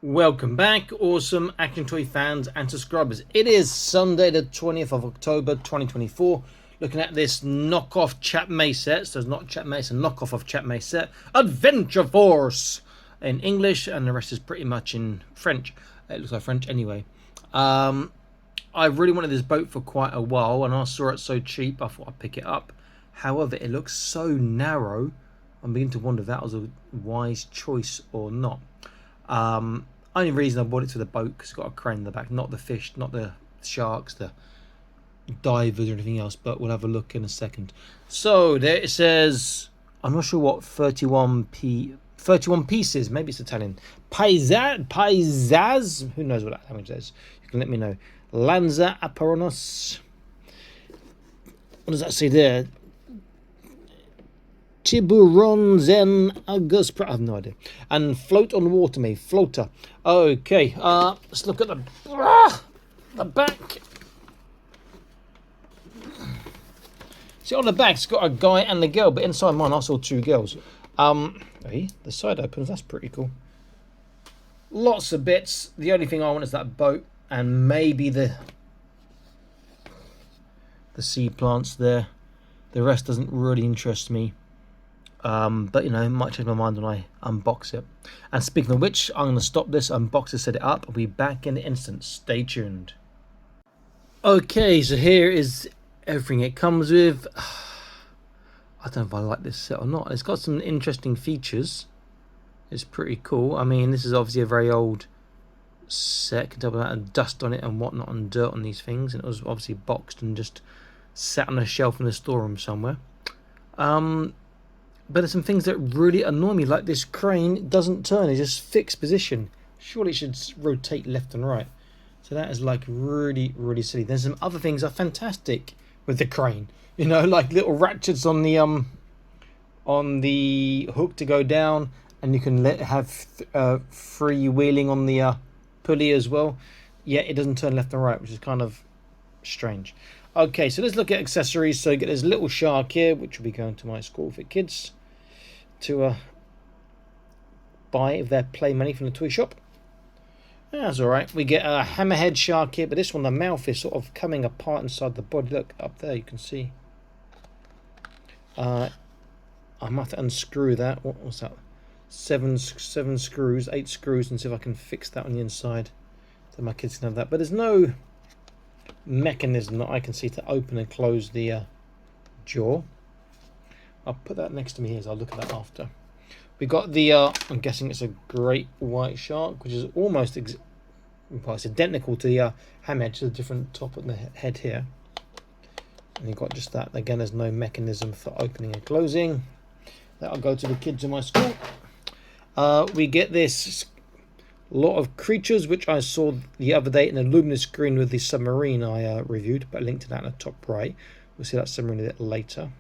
Welcome back, awesome action toy fans and subscribers. It is Sunday the 20th of October 2024. Looking at this knockoff Chap Mei set. So it's not Chap Mei, it's a knockoff of Chap Mei set. Adventure Force in English, and the rest is pretty much in French. It looks like French anyway. I really wanted this boat for quite a while, and I saw it so cheap I thought I'd pick it up. However, it looks so narrow, I'm beginning to wonder if that was a wise choice or not. Only reason I bought it to the boat because it's got a crane in the back, not the fish, not the sharks, the divers or anything else, but we'll have a look in a second. So there it says, I'm not sure what 31 pieces, maybe it's Italian. Paisaz, who knows what that language is? You can let me know. Lanza Aperonos. What does that say there? Tiburons en August. I have no idea. And float on water, me floater. Okay, let's look at the back. See, on the back it's got a guy and a girl, but inside mine I saw two girls. Hey, the side opens. That's pretty cool. Lots of bits. The only thing I want is that boat and maybe the sea plants there. The rest doesn't really interest me. But you know, it might change my mind when I unbox it. And speaking of which, I'm going to stop this, unbox it, set it up. I'll be back in an instant. Stay tuned. Okay, so here is everything it comes with. I don't know if I like this set or not. It's got some interesting features. It's pretty cool. I mean, this is obviously a very old set. You can tell by that dust on it and whatnot and dirt on these things. And it was obviously boxed and just sat on a shelf in the storeroom somewhere. But there's some things that really annoy me, like this crane doesn't turn, it's just fixed position. Surely it should rotate left and right. So that is like really, really silly. There's some other things that are fantastic with the crane. You know, like little ratchets on the hook to go down, and you can have free wheeling on the pulley as well. Yet it doesn't turn left and right, which is kind of strange. Okay, so let's look at accessories. So you get this little shark here, which will be going to my school for kids to buy if they play money from the toy shop. That's alright. We get a hammerhead shark here, but this one, the mouth is sort of coming apart inside the body. Look, up there you can see. I might have to unscrew that. What was that? 7 screws, 8 screws, and see if I can fix that on the inside so my kids can have that. But there's no mechanism that I can see to open and close the jaw. I'll put that next to me here, so I'll look at that after. We got the I'm guessing it's a great white shark, which is almost well, it's identical to the hammerhead, just a different top of the head here. And you've got just that. Again, there's no mechanism for opening and closing. That'll go to the kids in my school. We get this lot of creatures, which I saw the other day in a luminous green with the submarine I reviewed, but I linked to that in the top right. We'll see that submarine a bit later.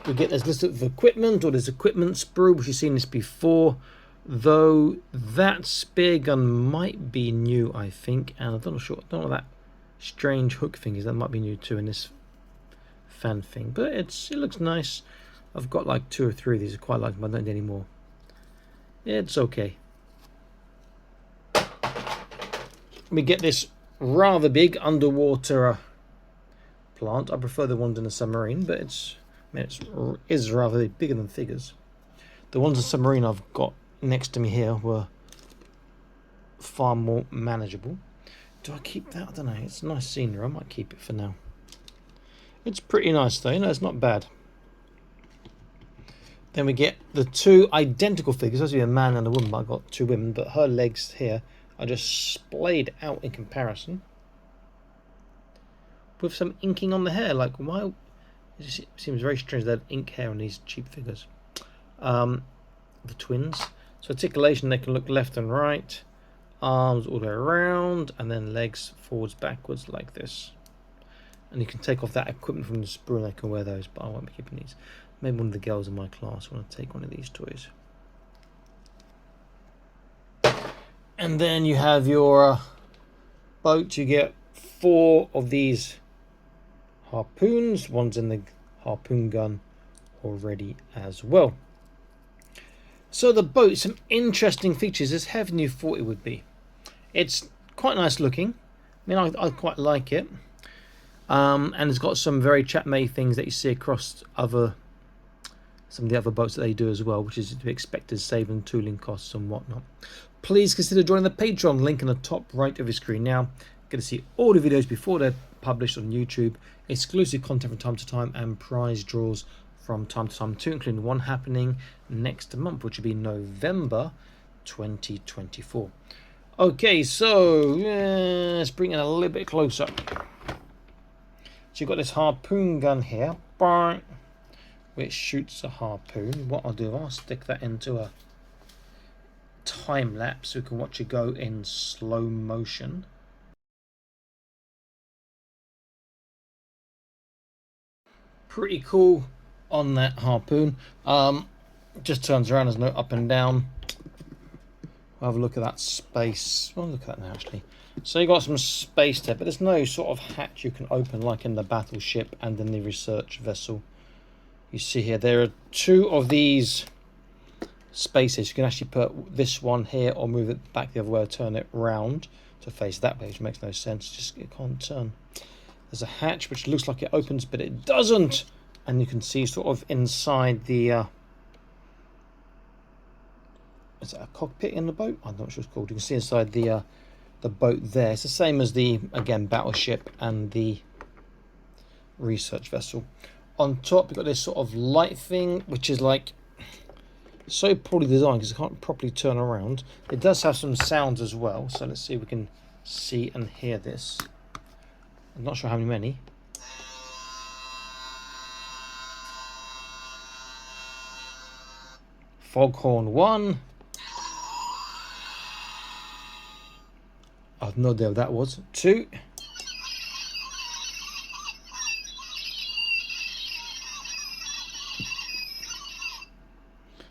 We get this list of equipment, or this equipment sprue, which you've seen this before, though that spear gun might be new, I think, and I'm not sure. I don't know what that strange hook thing is. That might be new too in this fan thing, but it looks nice. I've got like 2 or 3 of these. I quite like them. I don't need any more. It's okay. We get this rather big underwater plant. I prefer the ones in the submarine, but it is rather bigger than figures. The ones in the submarine I've got next to me here were far more manageable. Do I keep that? I don't know. It's nice scenery. I might keep it for now. It's pretty nice though. You know, it's not bad. Then we get the 2 identical figures. Supposed to be a man and a woman, but I got 2 women. But her legs here are just splayed out in comparison, with some inking on the hair. Like, why? It seems very strange that ink hair on these cheap figures. The twins. So articulation, they can look left and right, arms all the way around, and then legs forwards, backwards like this. And you can take off that equipment from the sprue and they can wear those, but I won't be keeping these. Maybe one of the girls in my class want to take one of these toys. And then you have your boat. You get 4 of these harpoons. One's in the harpoon gun already as well. So the boat, some interesting features, as heavier than you thought it would be. It's quite nice looking. I mean, I quite like it. And it's got some very Chap Mei things that you see across some of the other boats that they do as well, which is to be expected, saving tooling costs and whatnot. Please consider joining the Patreon link in the top right of your screen now. You're going to see all the videos before they're published on YouTube, exclusive content from time to time, and prize draws from time to time too, including one happening next month, which will be November 2024. Okay, so let's bring it a little bit closer. So you've got this harpoon gun here, which shoots a harpoon. What I'll do, I'll stick that into a time lapse so we can watch it go in slow motion. Pretty cool on that harpoon. Just turns around, there's no up and down. We'll have a look at that space. Well, look at that now actually. So you got some space there, but there's no sort of hatch you can open like in the battleship and in the research vessel. You see here, there are two of these spaces. You can actually put this one here or move it back the other way or turn it round to face that way, which makes no sense. Just it can't turn. There's a hatch which looks like it opens, but it doesn't. And you can see sort of inside the is that a cockpit in the boat? I'm not sure it's called. You can see inside the boat there. It's the same as the, again, battleship and the research vessel. On top, you've got this sort of light thing, which is like so poorly designed because it can't properly turn around. It does have some sounds as well, so let's see if we can see and hear this. I'm not sure how many. Foghorn 1. I have no idea what that was. 2.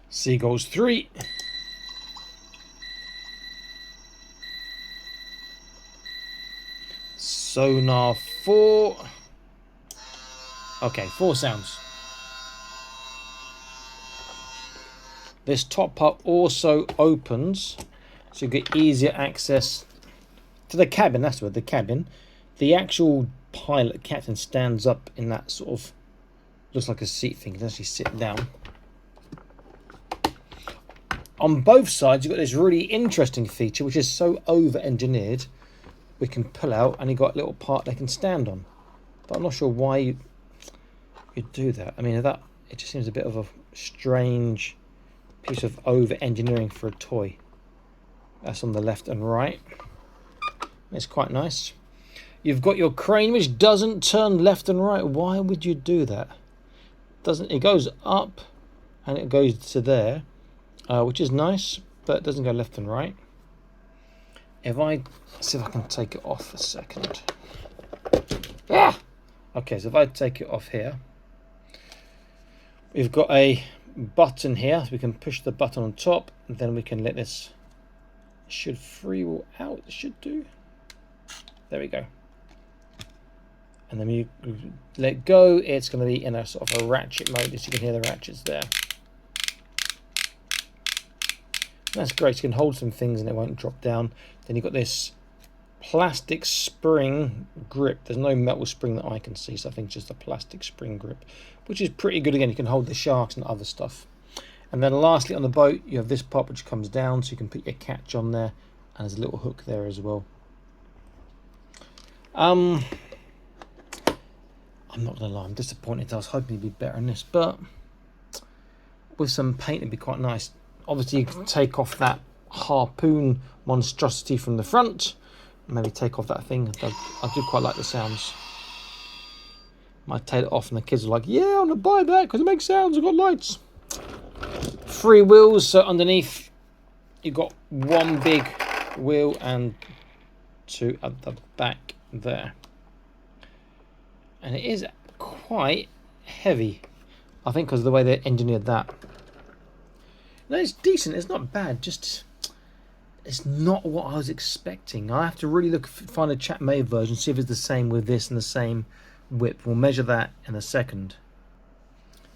Seagulls 3. Sonar 4. Okay, 4 sounds. This top part also opens, so you get easier access to the cabin. That's what the cabin. The actual pilot captain stands up in that sort of, looks like a seat thing. You can actually sit down. On both sides, you've got this really interesting feature, which is so over-engineered. We can pull out, and you've got a little part they can stand on. But I'm not sure why you do that. I mean, that it just seems a bit of a strange piece of over-engineering for a toy. That's on the left and right. It's quite nice. You've got your crane, which doesn't turn left and right. Why would you do that? It goes up and it goes to there, which is nice, but it doesn't go left and right. Let's see if I can take it off a second. Ah! Okay, so if I take it off here, we've got a button here, so we can push the button on top, and then we can let this, should freewheel out, it should do. There we go. And then you let go, it's going to be in a sort of a ratchet mode, as you can hear the ratchets there. That's great, you can hold some things and it won't drop down. Then you've got this plastic spring grip. There's no metal spring that I can see, so I think it's just a plastic spring grip, which is pretty good. Again, you can hold the sharks and other stuff. And then lastly on the boat, you have this part which comes down, so you can put your catch on there, and there's a little hook there as well. I'm not going to lie, I'm disappointed. I was hoping it'd be better than this, but with some paint it'd be quite nice. Obviously you can take off that harpoon monstrosity from the front, maybe take off that thing. I do quite like the sounds. Might take it off and the kids are like, yeah, I'm going to buy that because it makes sounds, I've got lights. 3 wheels, so underneath you've got 1 big wheel and 2 at the back there. And it is quite heavy, I think, because of the way they engineered that. No, it's decent, it's not bad, just it's not what I was expecting. I have to really find a Chap Mei version, see if it's the same with this and the same width. We'll measure that in a second.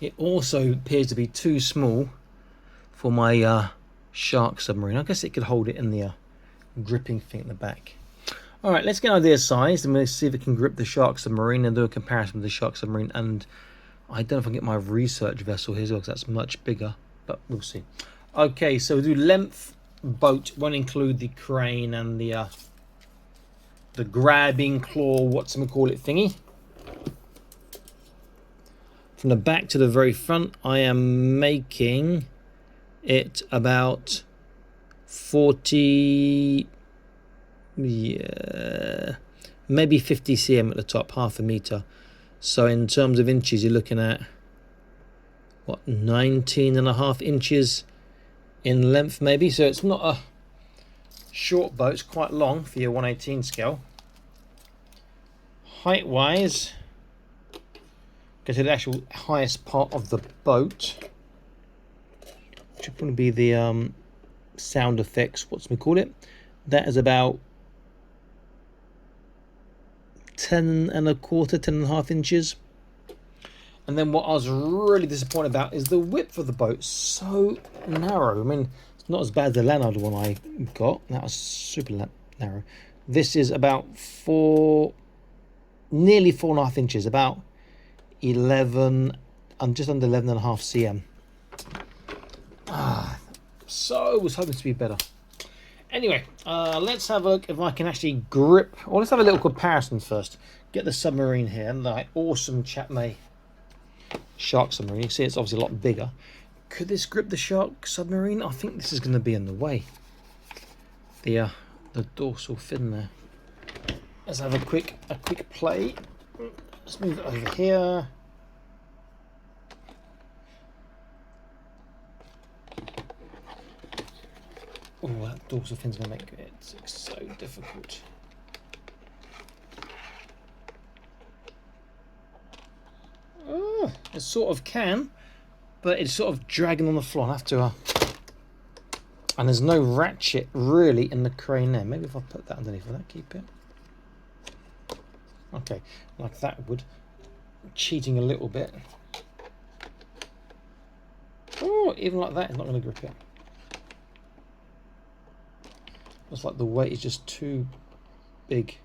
It also appears to be too small for my shark submarine. I guess it could hold it in the gripping thing at the back. All right, let's get an idea of size, and let's see if it can grip the shark submarine and do a comparison with the shark submarine. And I don't know if I can get my research vessel here as well, because that's much bigger, but we'll see. Okay, so we'll do length boat. Won't include the crane and the grabbing claw, whatchamacallit thingy. From the back to the very front, I am making it about 40, yeah, maybe 50 cm at the top, half a meter. So in terms of inches, you're looking at, what, 19.5 inches in length maybe. So it's not a short boat, it's quite long for your 1/18 scale. Height wise, go to the actual highest part of the boat, which would probably be the sound effects, whatchamacallit. That is about 10.25, 10.5 inches. And then what I was really disappointed about is the width of the boat. So narrow. I mean, it's not as bad as the Lanard one I got. That was super narrow. This is about nearly 4.5 inches, about 11 and just under 11.5 cm. So I was hoping to be better. Anyway, let's have a look if I can actually grip, or let's have a little comparison first. Get the submarine here, and the awesome Chap Mei shark submarine. You see it's obviously a lot bigger. Could this grip the shark submarine? I think this is going to be in the way. The dorsal fin there. Let's have a quick play. Let's move it over here. Oh, that dorsal fin's going to make it so difficult. Oh, it sort of can, but it's sort of dragging on the floor. I have to, and there's no ratchet really in the crane there. Maybe if I put that underneath, will that keep it? Okay, like that would. Cheating a little bit. Oh, even like that, it's not going to grip it. Looks like the weight is just too big.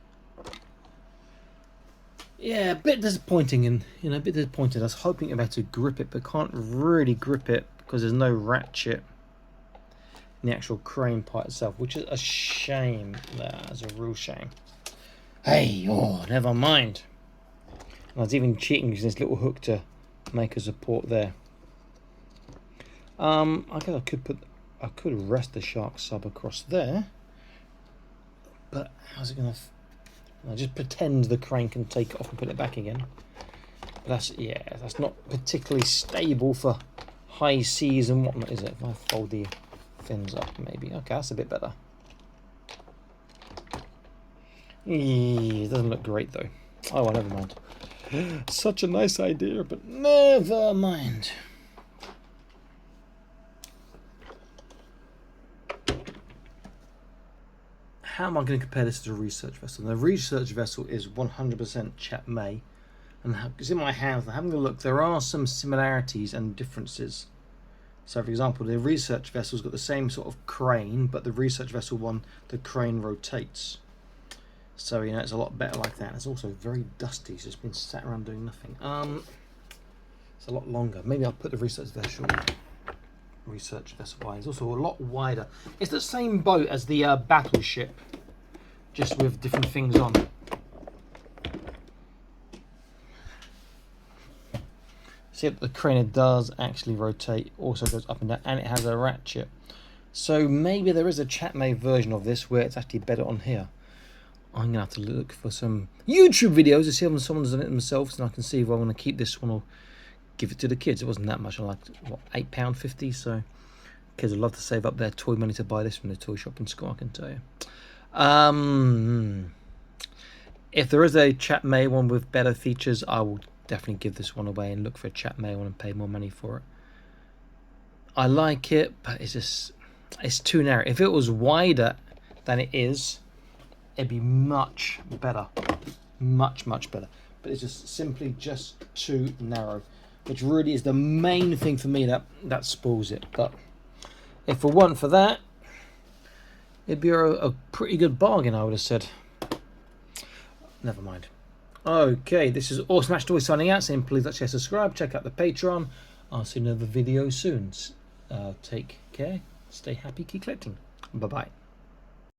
Yeah, a bit disappointing, and a bit disappointed. I was hoping about to grip it, but can't really grip it because there's no ratchet in the actual crane part itself, which is a shame. That's a real shame. Hey, oh, never mind. I was even cheating using this little hook to make a support there. I guess I could rest the shark sub across there, but how's it gonna? I just pretend the crane can take it off and put it back again. But that's not particularly stable for high seas and whatnot, is it? If I fold the fins up, maybe. Okay, that's a bit better. It doesn't look great though. Oh well, never mind. Such a nice idea, but never mind. How am I going to compare this to the research vessel? The research vessel is 100% Chap Mei, and it's in my hands. I'm having a look. There are some similarities and differences. So, for example, the research vessel's got the same sort of crane, but the research vessel one, the crane rotates. So, it's a lot better like that. It's also very dusty. It's just been sat around doing nothing. It's a lot longer. Maybe I'll put the research vessel wide. It's also a lot wider. It's the same boat as the battleship, just with different things on. See, the crane does actually rotate, also goes up and down, and it has a ratchet. So maybe there is a Chap Mei version of this where it's actually better on here. I'm gonna have to look for some YouTube videos to see if someone's done it themselves, and I can see if I want to keep this one or give it to the kids. It wasn't that much. I liked, what, £8.50, so kids would love to save up their toy money to buy this from the toy shop in school, I can tell you. If there is a Chap Mei one with better features, I will definitely give this one away and look for a Chap Mei one and pay more money for it. I like it, but it's too narrow. If it was wider than it is, it'd be much better. Much better. But it's just simply too narrow, which really is the main thing for me that spoils it. But If it weren't for that, it'd be a pretty good bargain, I would have said. Never mind. Okay, this is Awesome Match Toy signing out, saying please like, share, subscribe, check out the Patreon. I'll see you in another video soon. Take care, stay happy, keep collecting. Bye-bye.